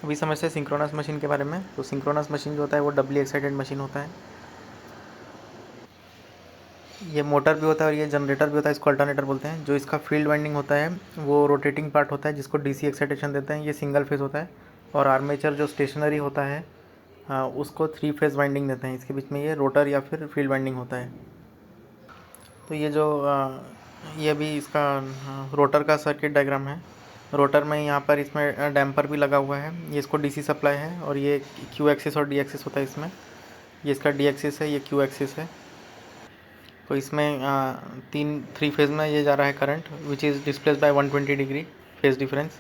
अभी समझते हैं सिंक्रोनस मशीन के बारे में। तो सिंक्रोनस मशीन जो होता है वो डबली एक्साइटेड मशीन होता है। ये मोटर भी होता है और ये जनरेटर भी होता है, इसको अल्टरनेटर बोलते हैं। जो इसका फील्ड वाइंडिंग होता है वो रोटेटिंग पार्ट होता है जिसको डीसी एक्साइटेशन देते हैं, ये सिंगल फेज़ होता है। और आर्मेचर जो स्टेशनरी होता है उसको 3 फेज़ वाइंडिंग देते हैं, इसके बीच में ये रोटर या फिर फील्ड वाइंडिंग होता है। तो ये भी इसका रोटर का सर्किट डायग्राम है। रोटर में यहाँ पर इसमें डैम्पर भी लगा हुआ है, ये इसको डीसी सप्लाई है और ये क्यू एक्सिस और डी एक्सिस होता है इसमें। ये इसका डी एक्सिस है, ये क्यू एक्सिस है। तो इसमें 3 फेज़ में ये जा रहा है current which is displace bye 120 degree phase difference.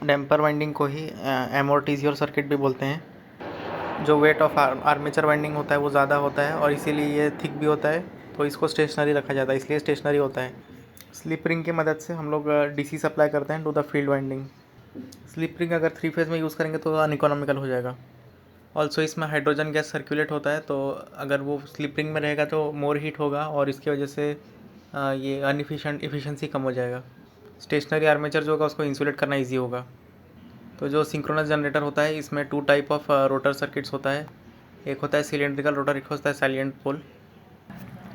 Damper winding को ही एमोर्टिजियर सर्किट भी बोलते हैं। जो वेट ऑफ आर्मेचर वाइंडिंग होता है वो ज़्यादा होता है और इसीलिए ये थिक भी होता है, तो इसको स्टेशनरी रखा जाता है, इसलिए स्टेशनरी होता है। स्लिप रिंग की मदद से हम लोग डीसी सप्लाई करते हैं to the field winding. Slip ring अगर 3 फेज़ में यूज़ करेंगे तो अनइकोनॉमिकल हो जाएगा। ऑल्सो इसमें हाइड्रोजन गैस सर्कुलेट होता है, तो अगर वो स्लिप रिंग में रहेगा तो मोर हीट होगा और इसकी वजह से ये इफ़िशेंसी कम हो जाएगा। स्टेशनरी आर्मेचर जो होगा उसको इंसुलेट करना ईजी होगा। तो जो सिंक्रोनस जनरेटर होता है इसमें 2 टाइप ऑफ रोटर सर्किट्स होता है। एक होता है सिलेंड्रिकल रोटर, एक होता है सैलिएंट पोल।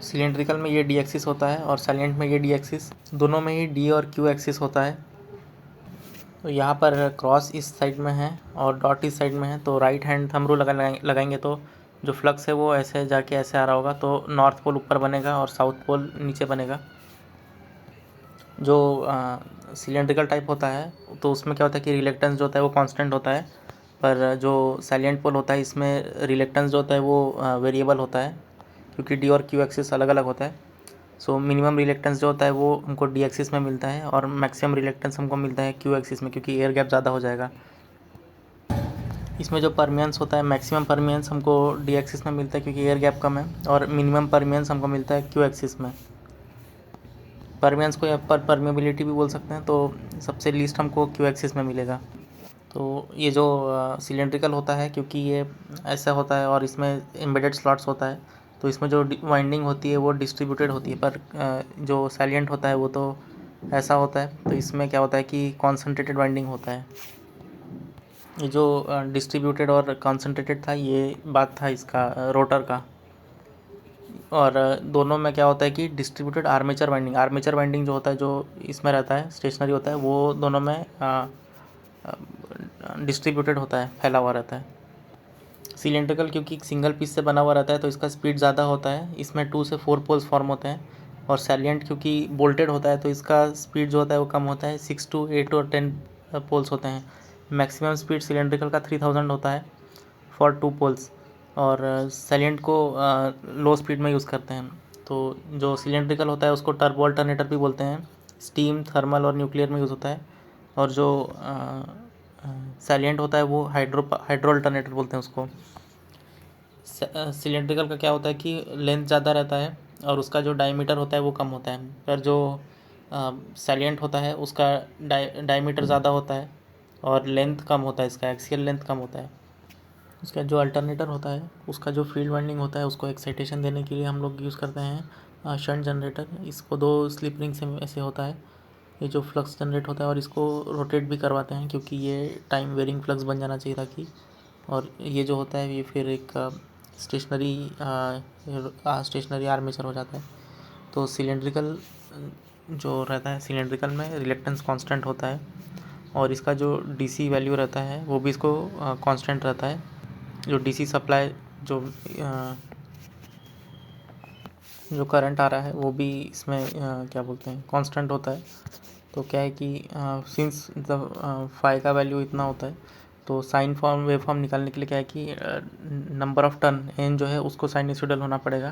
सिलेंड्रिकल में ये डी एक्सिस होता है और सैलिएंट में ये डी एक्सिस, दोनों में ही डी और क्यू एक्सिस होता है। तो यहाँ पर क्रॉस इस साइड में है और डॉट इस साइड में है, तो राइट हैंड थंब रूल लगाएंगे तो जो फ्लक्स है वो ऐसे जाके ऐसे आ रहा होगा, तो नॉर्थ पोल ऊपर बनेगा और साउथ पोल नीचे बनेगा। जो सिलेंड्रिकल टाइप होता है तो उसमें क्या होता है कि रिलेक्टेंस जो होता है वो कांस्टेंट होता है, पर जो सैलिएंट पोल होता है इसमें रिलेक्टेंस जो होता है वो वेरिएबल होता है, क्योंकि डी और क्यू एक्सिस अलग अलग होता है। सो मिनिमम रिलेक्टेंस जो होता है वो हमको डी एक्सिस में मिलता है और मैक्सिमम रिलेक्टेंस हमको मिलता है क्यू एक्सिस में, क्योंकि एयर गैप ज़्यादा हो जाएगा। इसमें जो परमियंस होता है मैक्सिमम परमियंस हमको डी एक्सिस में मिलता है क्योंकि एयर गैप कम है, और मिनिमम परमियंस हमको मिलता है क्यू एक्सिस में। परमियंस को या परमेबिलिटी भी बोल सकते हैं, तो सबसे लीस्ट हमको क्यू एक्सिस में मिलेगा। तो ये जो सिलेंड्रिकल होता है क्योंकि ये ऐसा होता है और इसमें एम्बेडेड स्लॉट्स होता है, तो इसमें जो वाइंडिंग होती है वो डिस्ट्रीब्यूटेड होती है, पर जो सैलिएंट होता है वो तो ऐसा होता है। तो इसमें क्या होता है कि कॉन्सनट्रेटेड वाइंडिंग होता है। ये जो डिस्ट्रीब्यूटेड और कॉन्सनट्रेटेड था ये बात था इसका रोटर का। और दोनों में क्या होता है कि डिस्ट्रीब्यूटेड आर्मेचर वाइंडिंग जो होता है, जो इसमें रहता है स्टेशनरी होता है, वो दोनों में डिस्ट्रीब्यूटेड होता है, फैला हुआ रहता है। सिलेंड्रिकल क्योंकि सिंगल पीस से बना हुआ रहता है तो इसका स्पीड ज़्यादा होता है, इसमें 2 से 4 पोल्स फॉर्म होते हैं। और सैलिएंट क्योंकि बोल्टेड होता है तो इसका स्पीड जो होता है वो कम होता है, 6 to 8 और 10 पोल्स होते हैं। मैक्सिमम स्पीड सिलेंड्रिकल का 3000 होता है फॉर 2 पोल्स, और सैलिएंट को लो स्पीड में यूज़ करते हैं। तो जो सिलेंड्रिकल होता है उसको टर्बो अल्टरनेटर भी बोलते हैं, स्टीम, थर्मल और न्यूक्लियर में यूज़ होता है। और जो सैलिएंट होता है वो हाइड्रो अल्टरनेटर बोलते हैं उसको। सिलेंड्रिकल का क्या होता है कि लेंथ ज़्यादा रहता है और उसका जो डायमीटर होता है वो कम होता है, पर जो सैलिएंट होता है उसका डायमीटर ज़्यादा होता है और लेंथ कम होता है, इसका एक्सियल लेंथ कम होता है। उसका जो अल्टरनेटर होता है उसका जो फील्ड वाइंडिंग होता है उसको एक्साइटेशन देने के लिए हम लोग यूज़ करते हैं शंट जनरेटर। इसको 2 स्लिप रिंग से ऐसे होता है, ये जो फ्लक्स जनरेट होता है, और इसको रोटेट भी करवाते हैं क्योंकि ये टाइम वेरिंग फ्लक्स बन जाना चाहिए ताकि। और ये जो होता है ये फिर एक स्टेशनरी आर्मेचर हो जाता है। तो सिलेंड्रिकल जो रहता है, सिलेंड्रिकल में रिलेक्टेंस कांस्टेंट होता है और इसका जो डीसी वैल्यू रहता है वो भी इसको कांस्टेंट रहता है। जो डीसी सप्लाई जो करंट आ रहा है वो भी इसमें क्या बोलते हैं कांस्टेंट होता है। तो क्या है कि सिंस द फाई का वैल्यू इतना होता है, तो साइन फॉर्म वेव फॉर्म निकालने के लिए क्या है कि नंबर ऑफ़ टर्न एन जो है उसको साइनसोइडल होना पड़ेगा,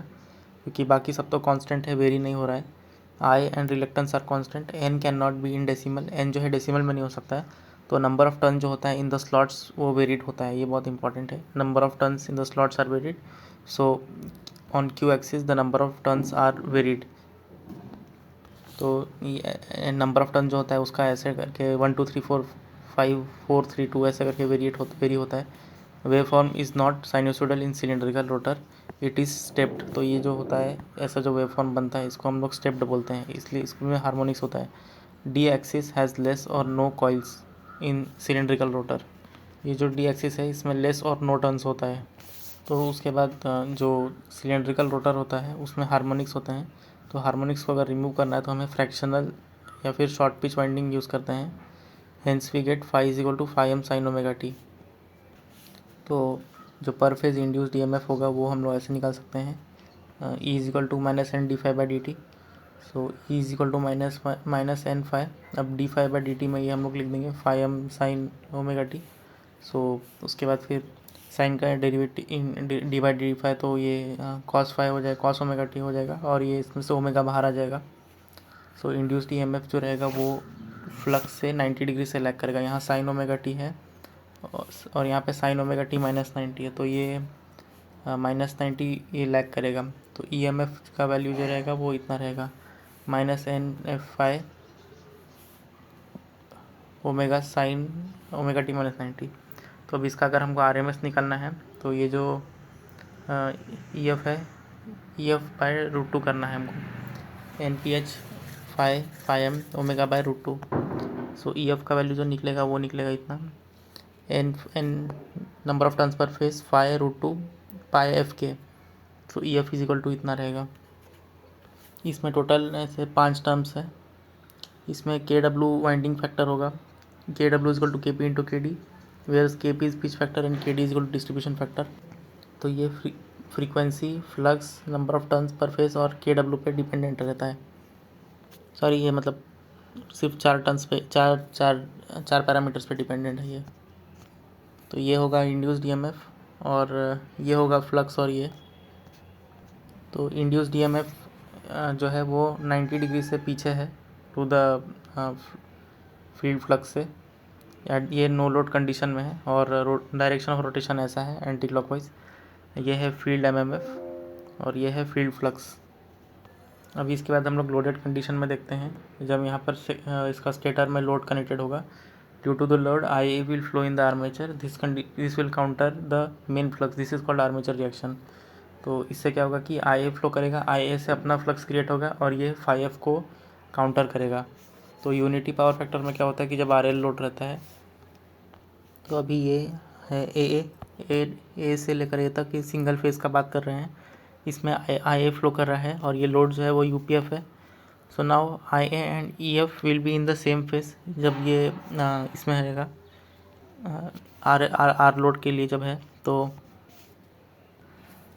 क्योंकि बाकी सब तो कांस्टेंट है, वेरी नहीं हो रहा है। I and reluctance are constant, N can not be in decimal, N जो है डेसिमल में नहीं हो सकता है। तो नंबर ऑफ़ टर्न जो होता है इन द स्लॉट्स वो वेरिड होता है, ये बहुत इंपॉर्टेंट है। Number of turns in the slots are varied, so on Q axis the number of turns are varied. तो ये नंबर ऑफ़ टर्न जो होता है उसका ऐसे करके 1 2 3 4 5 4 3 2 ऐसे करके वेरी होता है। Wave form is not sinusoidal in cylindrical rotor, it is stepped. तो ये जो होता है ऐसा जो वेव फॉर्म बनता है इसको हम लोग स्टेप्ड बोलते हैं, इसलिए इसमें हार्मोनिक्स होता है। डी एक्सिस हैज़ लेस और नो कॉइल्स इन सिलेंड्रिकल रोटर। ये जो डी एक्सिस है इसमें लेस और नो टर्न्स होता है। तो उसके बाद जो सिलेंड्रिकल रोटर होता है उसमें हार्मोनिक्स होते हैं। तो हार्मोनिक्स को अगर रिमूव करना है तो हमें फ्रैक्शनल या फिर शॉर्ट पिच वाइंडिंग यूज़ करते हैं। Hence we get phi is equal to phi M sine omega T. तो जो पर फेज इंड्यूस्ड ईएमएफ होगा वो हम लोग ऐसे निकाल सकते हैं, E is equal to minus N d phi by d t. So E is equal to minus N phi, अब d phi by d t में ये हम लोग लिख देंगे phi M sine omega t. So उसके बाद फिर साइन का derivative d by d phi, तो ये कॉस फाई हो जाएगा, कॉस ओमेगा टी हो जाएगा और ये इसमें से ओमेगा बाहर आ जाएगा। सो इंड्यूस्ड ईएमएफ जो रहेगा वो फ्लक्स से 90 डिग्री से लैग करेगा। यहाँ साइन ओमेगा टी है और यहाँ पे साइन ओमेगा टी माइनस 90 है, तो ये माइनस 90 ये लैग करेगा। तो ईएमएफ का वैल्यू जो रहेगा वो इतना रहेगा, minus N F phi omega sine omega T minus 90। तो अब इसका अगर हमको RMS निकालना है तो ये जो EF है, EF बाय रूट 2 करना है हमको, NPH phi M omega by root 2। So EF का वैल्यू जो निकलेगा वो निकलेगा इतना, N number of turns per phase phi root 2 pi F के। तो EF इज इक्वल टू इतना रहेगा। इसमें टोटल ऐसे 5 टर्म्स है। इसमें KW वाइंडिंग फैक्टर होगा, KW is equal to KP into KD, where KP is pitch factor and KD is equal to distribution factor. तो ये frequency, flux, number of turns per phase और KW पे dependent रहता है। Sorry, ये मतलब सिर्फ 4 टर्न्स पे, चार पैरामीटर्स पे डिपेंडेंट है ये। तो ये होगा इंड्यूस्ड ईएमएफ और ये होगा फ्लक्स और ये। तो इंड्यूस्ड ईएमएफ जो है वो 90 डिग्री से पीछे है टू द फील्ड फ्लक्स से, ये नो लोड कंडीशन में है और डायरेक्शन ऑफ रोटेशन ऐसा है एंटी क्लॉकवाइज। ये है फील्ड एमएमएफ और ये है फील्ड फ्लक्स। अभी इसके बाद हम लोग लोडेड कंडीशन में देखते हैं। जब यहाँ पर इसका स्टेटर में लोड कनेक्टेड होगा, due to the load IA will flow in the armature, this will counter the main flux, this is called armature reaction. तो इससे क्या होगा कि IA फ्लो करेगा, IA से अपना फ्लक्स क्रिएट होगा और ये फाई एफ को काउंटर करेगा। तो यूनिटी पावर फैक्टर में क्या होता है कि जब RL लोड रहता है, तो अभी ये है ए से लेकर ए तक, ये सिंगल फेज का बात कर रहे हैं, इसमें IA फ्लो कर रहा है और ये लोड जो है वो UPF है। So now IA and EF will be in the same phase जब ये इसमें रहेगा आर लोड के लिए जब है। तो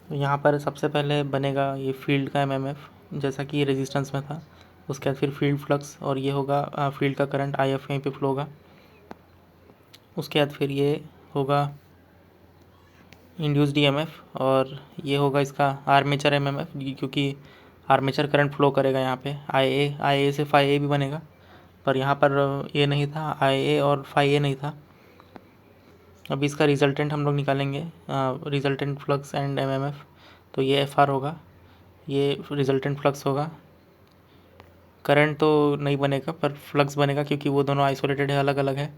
यहाँ पर सबसे पहले बनेगा ये फील्ड का एमएमएफ जैसा कि रेजिस्टेंस में था, उसके बाद फिर फील्ड फ्लक्स और ये होगा फील्ड का करंट IF यहीं पे फ्लो होगा। उसके बाद फिर ये होगा इंड्यूस्ड ईएमएफ और ये होगा इसका आर्मेचर एमएमएफ, क्योंकि आर्मेचर करंट फ्लो करेगा यहाँ पे। IA से फाई ए भी बनेगा, पर यहाँ पर ये नहीं था, IA और फाई ए नहीं था। अभी इसका रिजल्टेंट हम लोग निकालेंगे, रिजल्टेंट फ्लक्स एंड एमएमएफ। तो ये FR होगा, ये रिजल्टेंट फ्लक्स होगा। करंट तो नहीं बनेगा पर फ्लक्स बनेगा क्योंकि वो दोनों आइसोलेटेड है, अलग अलग है।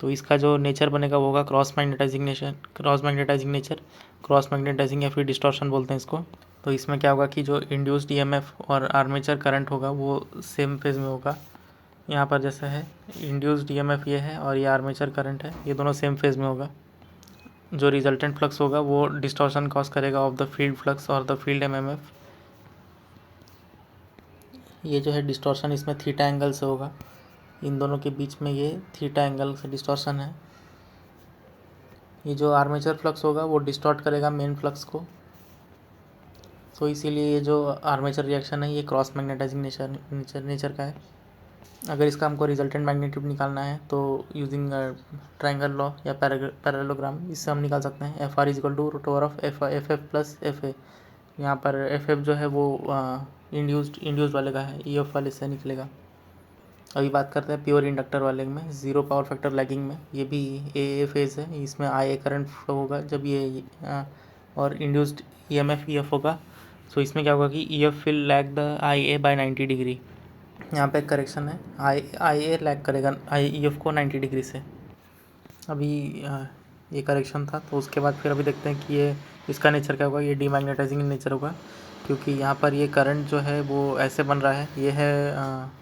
तो इसका जो नेचर बनेगा वो होगा cross magnetising nature, cross magnetising या फिर डिस्टॉर्शन बोलते हैं इसको। तो इसमें क्या होगा कि जो इंड्यूस्ड ईएमएफ और आर्मेचर करंट होगा वो सेम फेज में होगा। यहाँ पर जैसा है इंड्यूस्ड ईएमएफ ये है और ये आर्मेचर करंट है, ये दोनों सेम फेज में होगा। जो रिजल्टेंट फ्लक्स होगा वो डिस्टॉर्शन कॉज करेगा ऑफ द फील्ड फ्लक्स और द फील्ड एमएमएफ। ये जो है डिस्टॉर्शन इसमें थीटा एंगल से होगा, इन दोनों के बीच में ये थीटा एंगल से डिस्टॉर्शन है। ये जो आर्मेचर फ्लक्स होगा वो डिस्टॉर्ट करेगा मेन फ्लक्स को, तो इसीलिए ये जो आर्मेचर रिएक्शन है ये क्रॉस मैग्नेटाइजिंग नेचर का है। अगर इसका हमको रिजल्टेंट मैग्नीट्यूड निकालना है तो यूजिंग ट्रायंगल लॉ या पैरेललोग्राम इससे हम निकाल सकते हैं। FR is equal to root over of FF plus FA। यहाँ पर FF जो है वो इंड्यूस्ड वाले का है, EF वाले से निकलेगा। अभी बात करते हैं प्योर इंडक्टर वाले में, ज़ीरो पावर फैक्टर लैगिंग में। ये भी AA फेज है, इसमें IA करंट फ्लो होगा जब ये और इंड्यूस्ड EMF EF होगा। सो इसमें क्या होगा कि EF will lag the IA by 90 degree. यहाँ पे करेक्शन है, IA लैग करेगा EF को 90 डिग्री से। अभी ये करेक्शन था। तो उसके बाद फिर अभी देखते हैं कि ये इसका नेचर क्या होगा। ये डीमैग्नेटाइजिंग नेचर होगा क्योंकि यहाँ पर ये करंट जो है वो ऐसे बन रहा है। ये है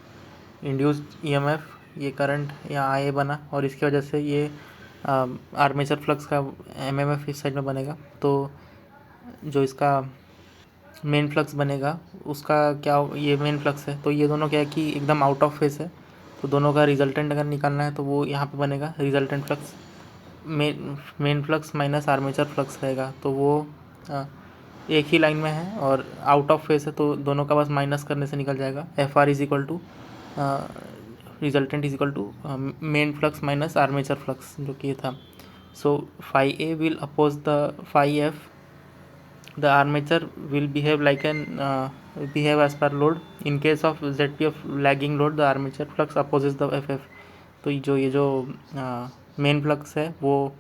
इंड्यूस्ड EMF, ये करंट यहाँ आई ए बना और इसकी वजह से ये आर्मेचर फ्लक्स का एमएमएफ इस साइड में बनेगा। तो जो इसका मेन फ्लक्स बनेगा उसका क्या, ये मेन फ्लक्स है तो ये दोनों क्या है कि एकदम आउट ऑफ फेस है, तो दोनों का रिजल्टेंट अगर निकालना है तो वो यहाँ पे बनेगा resultant flux, main flux minus armature flux रहेगा। तो वो एक ही लाइन में है और आउट ऑफ फेस है, तो दोनों का बस माइनस करने से निकल जाएगा। F R is equal to resultant is equal to main flux minus armature flux, जो कि ये था। So phi A will oppose the phi F, the armature will behave like an behave as per load. In case of ZPF lagging load, the armature flux opposes the FF. तो ये जो main flux है वो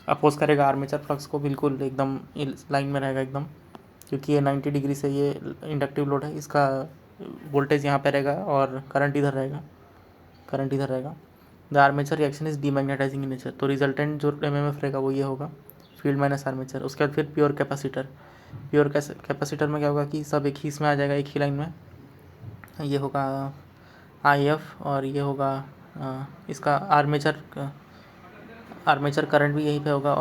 oppose करेगा armature flux को, बिल्कुल एकदम line में रहेगा एकदम, क्योंकि ये 90 डिग्री से ये इंडक्टिव लोड है, इसका वोल्टेज यहाँ पे रहेगा और करंट इधर रहेगा। The armature reaction is demagnetising in nature, तो रिजल्टेंट जो एमएमएफ रहेगा वो ये होगा, फील्ड माइनस आर्मेचर। उसके बाद फिर प्योर कैपेसिटर। प्योर कैपेसिटर में क्या होगा कि सब एक ही इसमें आ जाएगा, एक ही लाइन में। ये होगा आई एफ और ये होगा इसका आर्मेचर करंट भी यहीं पे होगा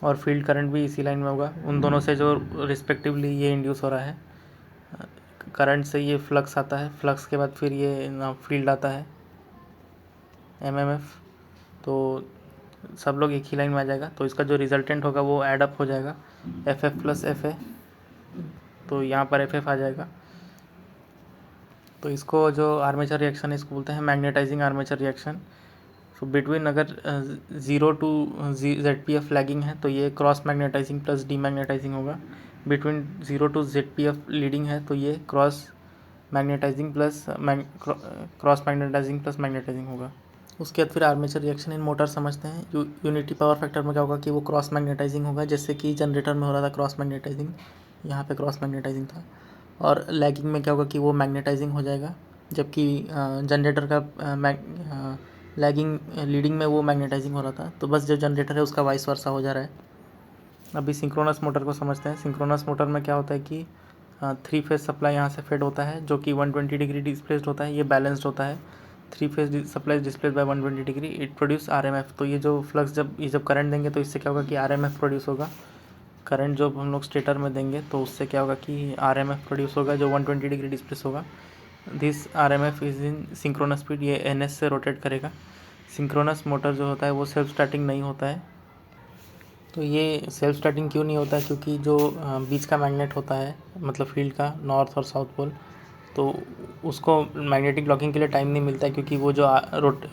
और फील्ड करंट भी इसी लाइन में होगा। उन दोनों से जो रिस्पेक्टिवली ये इंड्यूस हो रहा है, करंट से ये फ्लक्स आता है, फ्लक्स के बाद फिर ये फील्ड आता है एमएमएफ, तो सब लोग एक ही लाइन में आ जाएगा। तो इसका जो रिजल्टेंट होगा वो ऐड अप हो जाएगा, F F plus F A, तो यहाँ पर एफ एफ आ जाएगा। तो इसको जो आर्मेचर रिएक्शन है इसको बोलते हैं magnetising armature reaction. So between अगर 0 टू ZPF लैगिंग है तो ये क्रॉस मैग्नेटाइजिंग प्लस डीमैग्नेटाइजिंग होगा। बिटवीन 0 टू ZPF लीडिंग है तो ये क्रॉस मैग्नेटाइजिंग प्लस मैग्नेटाइजिंग होगा। उसके बाद फिर आर्मेचर रिएक्शन इन मोटर समझते हैं। यूनिटी पावर फैक्टर में क्या होगा कि वो क्रॉस मैग्नेटाइजिंग होगा, जैसे कि जनरेटर में हो रहा था क्रॉस मैग्नेटाइजिंग, यहाँ पे क्रॉस मैग्नेटाइजिंग था। और लैगिंग में क्या होगा कि वो मैग्नेटाइजिंग हो जाएगा, जबकि जनरेटर का लैगिंग लीडिंग में वो मैग्नेटाइजिंग हो रहा था। तो बस जो जनरेटर है उसका वाइस वर्सा हो जा रहा है। अभी सिंक्रोनस मोटर को समझते हैं। सिंक्रोनस मोटर में क्या होता है कि 3 फेज सप्लाई यहाँ से फेड होता है, जो कि 120 डिग्री डिस्प्लेस्ड होता है, ये बैलेंस्ड होता है। 3 phase supply displace bye 120 degree, it produce RMF. तो ये जो फ्लक्स जब करंट देंगे तो इससे क्या होगा कि आरएमएफ प्रोड्यूस होगा। करंट जो हम लोग स्टेटर में देंगे तो उससे क्या होगा कि आरएमएफ प्रोड्यूस होगा, जो 120 डिग्री डिस्प्लेस होगा। This RMF is in synchronous speed, ये एनएस से रोटेट करेगा। सिंक्रोनस मोटर जो होता है वो सेल्फ स्टार्टिंग नहीं होता है। तो ये सेल्फ स्टार्टिंग क्यों नहीं होता है, क्योंकि जो बीच का मैग्नेट होता है, मतलब फील्ड का नॉर्थ और साउथ पोल, तो उसको मैग्नेटिक लॉकिंग के लिए टाइम नहीं मिलता है, क्योंकि वो जो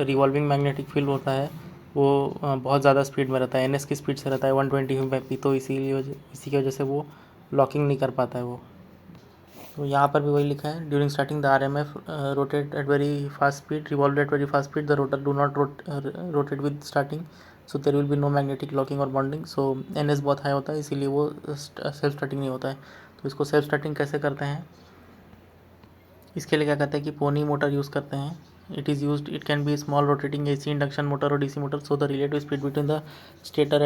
रिवॉल्विंग मैग्नेटिक फील्ड होता है वो बहुत ज़्यादा स्पीड में रहता है, एनएस की स्पीड से रहता है 120 p, तो इसी की वजह से वो लॉकिंग नहीं कर पाता है वो। तो यहाँ पर भी वही लिखा है, during starting the RMF rotate at very fast speed, revolve at very fast speed, the rotor do not rotate with starting, so there will be no magnetic locking और बॉन्डिंग। सो एनएस बहुत high होता है, इसीलिए वो self starting नहीं होता है। तो इसको सेल्फ स्टार्टिंग कैसे करते हैं, इसके लिए क्या कहते हैं कि पोनी मोटर यूज़ करते हैं। It can be small rotating AC induction motor और DC motor, so the relative speed between the stator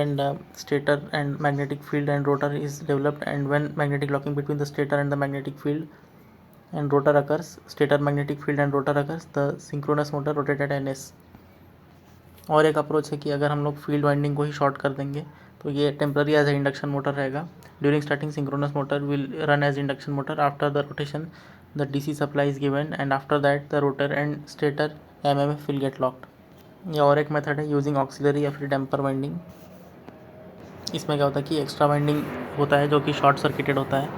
and magnetic field and rotor is developed, and when magnetic locking between the stator and the magnetic field and rotor occurs, stator magnetic field and rotor occurs, the synchronous motor rotate at ns। और एक approach है कि अगर हम लोग field winding को ही short कर देंगे तो ये temporary as a induction motor रहेगा। During starting synchronous motor will run as induction motor, after the rotation the DC supply is given, and after that the rotor and stator MMF will get locked. ये और एक method है using auxiliary या फिर damper winding. इसमें क्या होता है कि एक्स्ट्रा वाइंडिंग होता है जो कि शॉर्ट सर्किटेड होता है,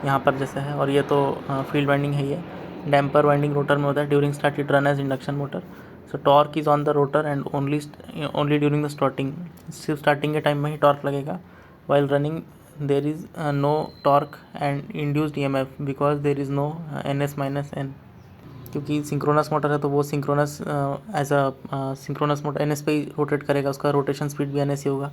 यहाँ पर जैसे है, और ये तो फील्ड वाइंडिंग है। ये डैम्पर वाइंडिंग रोटर में होता है। During start it run as induction motor, so torque is on the rotor and only during the starting, सिर्फ स्टार्टिंग के टाइम में ही टॉर्क लगेगा। While running there is no torque and induced EMF because there is no NS minus N, क्योंकि synchronous motor है तो वो synchronous as a synchronous motor NS पे ही रोटेट करेगा, उसका रोटेशन स्पीड भी एनएस ही होगा।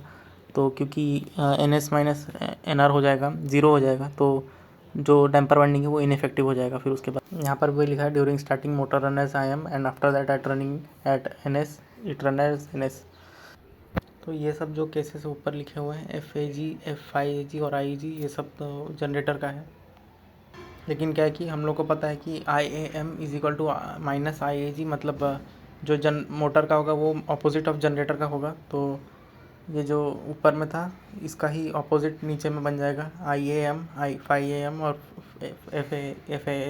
तो क्योंकि N S minus N R हो जाएगा, ज़ीरो हो जाएगा, तो जो डैम्पर वाइंडिंग है वो इनफेक्टिव हो जाएगा। फिर उसके बाद यहाँ पर भी लिखा है during starting motor run as I M and after that at running at N S it run as N S. तो ये सब जो केसेस ऊपर लिखे हुए हैं, F A ji, F I A जी और आई जी, ये सब तो जनरेटर का है। लेकिन क्या है कि हम लोग को पता है कि I A M is equal to minus I A G, मतलब जो जन मोटर का होगा वो अपोजिट ऑफ जनरेटर का होगा। तो ये जो ऊपर में था इसका ही अपोजिट नीचे में बन जाएगा, I A M, I phi A M और एफ ए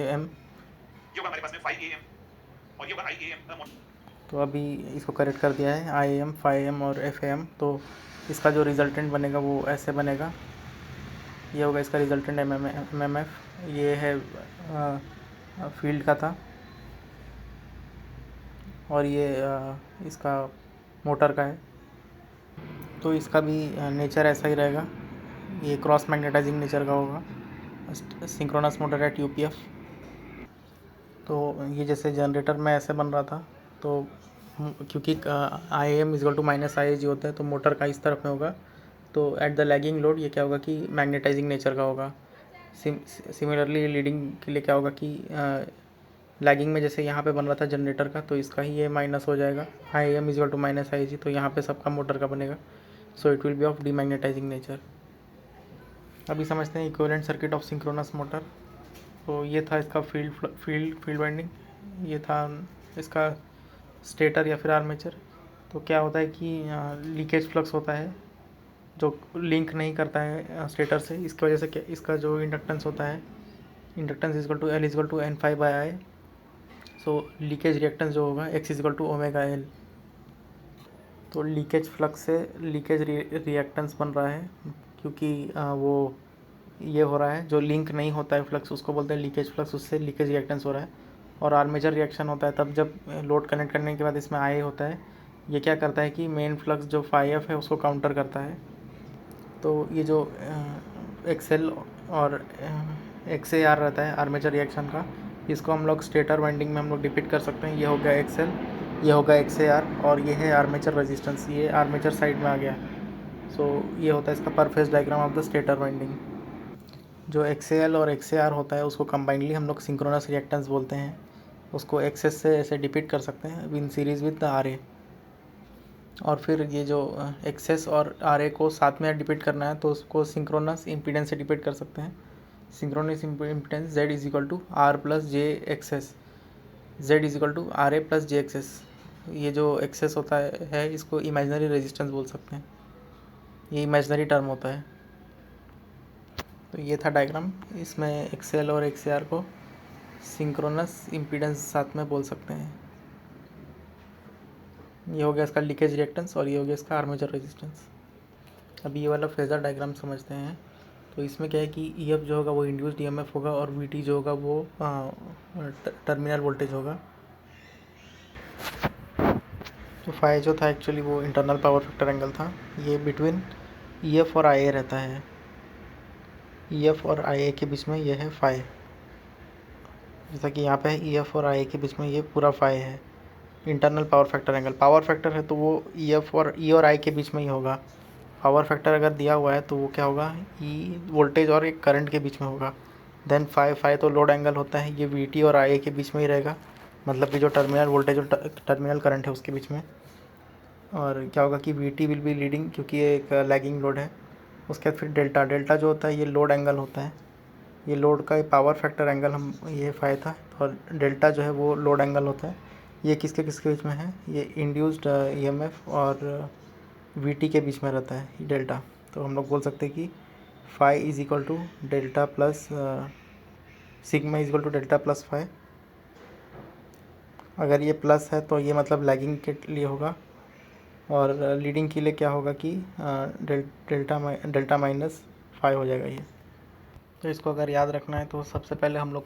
एम। ये होगा हमारे पास में 5 AM और ये होगा IAM। तो अभी इसको करेक्ट कर दिया है, आई एम, फाई एम और एफ एम। तो इसका जो रिजल्टेंट बनेगा वो ऐसे बनेगा, ये होगा इसका रिजल्टेंट एम एम एफ। ये है फील्ड का था और ये इसका मोटर का है। तो इसका भी नेचर ऐसा ही रहेगा, ये क्रॉस मैग्नेटाइजिंग नेचर का होगा, सिंक्रोनस मोटर एट यूपीएफ। तो ये जैसे जनरेटर में ऐसे बन रहा था, तो क्योंकि I M equal to minus I G होता है तो मोटर का इस तरफ में होगा। तो एट द लैगिंग लोड ये क्या होगा कि मैग्नेटाइजिंग नेचर का होगा। सिमिलरली लीडिंग के लिए क्या होगा कि लैगिंग में जैसे यहाँ पे बन रहा था जनरेटर का, तो इसका ही ये माइनस हो जाएगा, I M equal to minus I G. तो यहाँ पे सबका मोटर का बनेगा, so it will be of demagnetising nature. अभी समझते हैं equivalent circuit of synchronous motor. तो ये था इसका फील्ड वाइंडिंग, ये था इसका स्टेटर या फिर आर्मेचर। तो क्या होता है कि लीकेज फ्लक्स होता है जो लिंक नहीं करता है स्टेटर से, इसकी वजह से क्या, इसका जो इंडक्टेंस होता है, inductance is equal to L is equal to N five by I. So leakage reactance जो होगा X is equal to omega L. तो लीकेज फ्लक्स से लीकेज रिएक्टेंस बन रहा है, क्योंकि वो ये हो रहा है, जो लिंक नहीं होता है फ्लक्स उसको बोलते हैं लीकेज फ्लक्स, उससे लीकेज रिएक्टेंस हो रहा है। और आर्मेचर रिएक्शन होता है तब जब लोड कनेक्ट करने के बाद इसमें आई होता है, ये क्या करता है कि मेन फ्लक्स जो फाई एफ है उसको काउंटर करता है। तो ये जो एक्सएल और एक्स ए आर रहता है आर्मेचर रिएक्शन का, इसको हम लोग स्टेटर वाइंडिंग में हम लोग डिपिक्ट कर सकते हैं। ये हो गया एक्सएल, ये होगा एक्स ए आर, और ये है आर्मेचर रेजिस्टेंस, ये आर्मेचर साइड में आ गया। सो ये होता है इसका पर phase diagram of the stator winding. जो एक्स ए एल और एक्स ए आर होता है उसको कंबाइनली हम लोग सिंक्रोनस रिएक्टेंस बोलते हैं। उसको एक्सेस से ऐसे डिपिक्ट कर सकते हैं इन series with the R A. और फिर ये जो एक्सेस और आर ए को साथ में डिपिक्ट करना है तो उसको सिंक्रोनस इम्पीडेंस से डिपिक्ट कर सकते हैं। Synchronous impedance Z is equal to R plus J X s, Z is equal to R A plus J X s. ये जो एक्सेस होता है इसको इमेजनरी रेजिस्टेंस बोल सकते हैं, ये इमेजनरी टर्म होता है। तो ये था डायग्राम, इसमें एक्सएल और एक्स आर को सिंक्रोनस इम्पीडेंस साथ में बोल सकते हैं। ये हो गया इसका लीकेज रिएक्टेंस और ये हो गया इसका आर्मेचर रेजिस्टेंस। अभी ये वाला फेजर डायग्राम समझते हैं। तो इसमें क्या है कि ई एफ जो होगा वो इंड्यूस्ड ई एम एफ होगा और वी टी जो होगा वो टर्मिनल वोल्टेज होगा। तो फाई जो था एक्चुअली वो इंटरनल पावर फैक्टर एंगल था, ये बिटवीन ई एफ और आई ए रहता है। ई एफ और आई ए के बीच में ये है फाई, जैसा कि यहाँ पे है ई एफ और आई ए के बीच में ये पूरा फाई है। Internal power factor angle, power factor है तो वो ई एफ और ई और आई के बीच में ही होगा। पावर फैक्टर अगर दिया हुआ है तो वो क्या होगा, ई वोल्टेज और एक करंट के बीच में होगा। देन फाई तो लोड एंगल होता है, ये वी टी और आई ए के बीच में ही रहेगा, मतलब कि जो टर्मिनल वोल्टेज और टर्मिनल करंट है उसके बीच में। और क्या होगा कि we T will be leading, क्योंकि ये एक लैगिंग लोड है। उसके बाद फिर डेल्टा जो होता है ये लोड एंगल होता है, ये लोड का पावर फैक्टर एंगल हम ये फाई था, और डेल्टा जो है वो लोड एंगल होता है। ये किसके किसके बीच में है, ये इंड्यूस्ड ईएमएफ और वीटी के बीच में रहता है ये डेल्टा। तो हम लोग बोल सकते हैं कि phi is equal to delta plus sigma is equal to delta plus phi. अगर ये प्लस है तो ये मतलब लैगिंग के लिए होगा, और लीडिंग के लिए क्या होगा कि डेल्टा माइनस फाई हो जाएगा ये। तो इसको अगर याद रखना है तो सबसे पहले हम लोग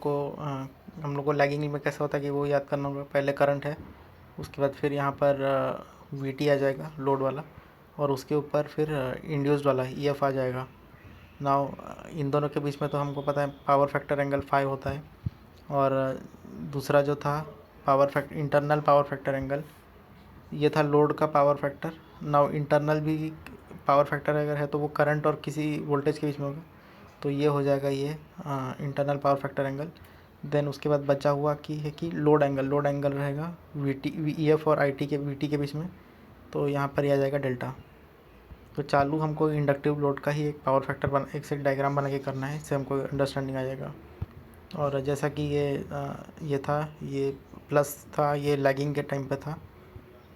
को लैगिंग में कैसे होता है कि वो याद करना होगा। पहले करंट है, उसके बाद फिर यहाँ पर वीटी आ जाएगा लोड वाला, और उसके ऊपर फिर इंड्यूस्ड वाला ईएफ आ जाएगा। नाउ इन दोनों के बीच में तो हमको पता है पावर फैक्टर एंगल 5 होता है, और दूसरा जो था इंटरनल पावर फैक्टर एंगल, ये था लोड का पावर फैक्टर। नाउ इंटरनल भी पावर फैक्टर अगर है तो वो करंट और किसी वोल्टेज के बीच में होगा, तो ये हो जाएगा ये internal power factor angle. Then उसके बाद बचा हुआ कि है कि लोड एंगल रहेगा ई एफ और वी टी के बीच में, तो यहाँ पर ही आ जाएगा डेल्टा। तो चालू हमको इंडक्टिव लोड का ही एक पावर फैक्टर एक से डायग्राम बना के करना है, इससे हमको अंडरस्टैंडिंग आ जाएगा। और जैसा कि ये था, ये प्लस था, ये लैगिंग के टाइम पे था,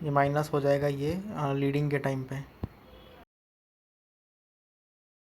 ये माइनस हो जाएगा ये लीडिंग के टाइम पे।